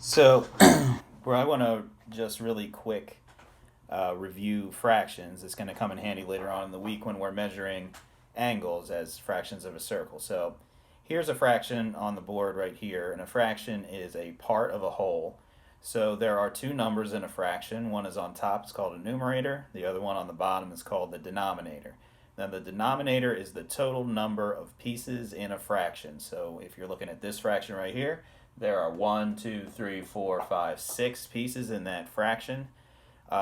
So, where I want to just really quick review fractions. It's going to come in handy later on in the week when we're measuring angles as fractions of a circle. So, here's a fraction on the board right here, and a fraction is a part of a whole. So, there are two numbers in a fraction. One is on top, it's called a numerator. The other one on the bottom is called the denominator. Now, the denominator is the total number of pieces in a fraction. So, if you're looking at this fraction right here, there are 1, 2, 3, 4, 5, 6 pieces in that fraction.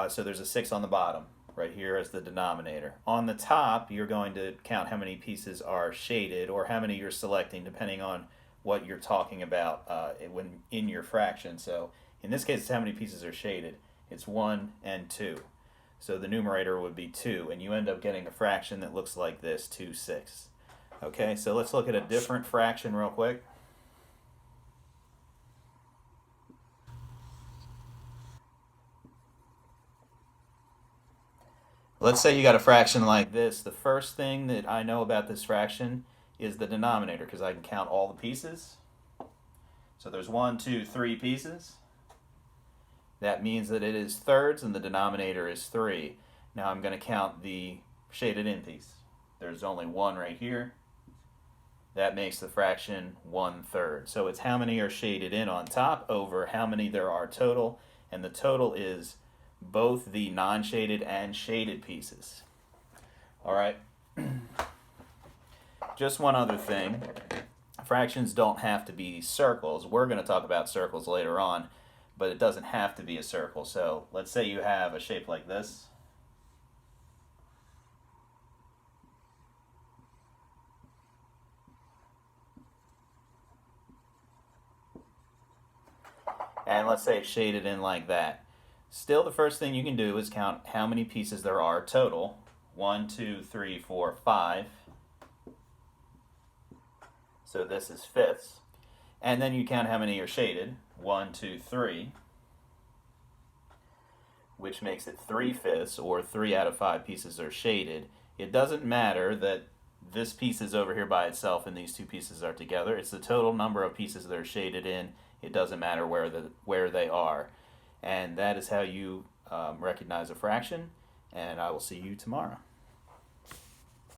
So there's a 6 on the bottom, right here as the denominator. On the top, you're going to count how many pieces are shaded or how many you're selecting depending on what you're talking about when in your fraction. So in this case, it's how many pieces are shaded. It's 1 and 2. So the numerator would be 2, and you end up getting a fraction that looks like this, 2/6. Okay, so let's look at a different fraction real quick. Let's say you got a fraction like this. The first thing that I know about this fraction is the denominator because I can count all the pieces. So there's 1, 2, 3 pieces. That means that it is thirds and the denominator is 3. Now I'm going to count the shaded in piece. There's only 1 right here. That makes the fraction 1/3. So it's how many are shaded in on top over how many there are total, and the total is both the non-shaded and shaded pieces. All right. Just one other thing. Fractions don't have to be circles. We're going to talk about circles later on, but it doesn't have to be a circle. So let's say you have a shape like this. And let's say it's shaded in like that. Still, the first thing you can do is count how many pieces there are total. 1, 2, 3, 4, 5. So this is fifths. And then you count how many are shaded. 1, 2, 3. Which makes it 3/5, or 3 out of 5 pieces are shaded. It doesn't matter that this piece is over here by itself and these two pieces are together. It's the total number of pieces that are shaded in. It doesn't matter where they are. And that is how you recognize a fraction. And I will see you tomorrow.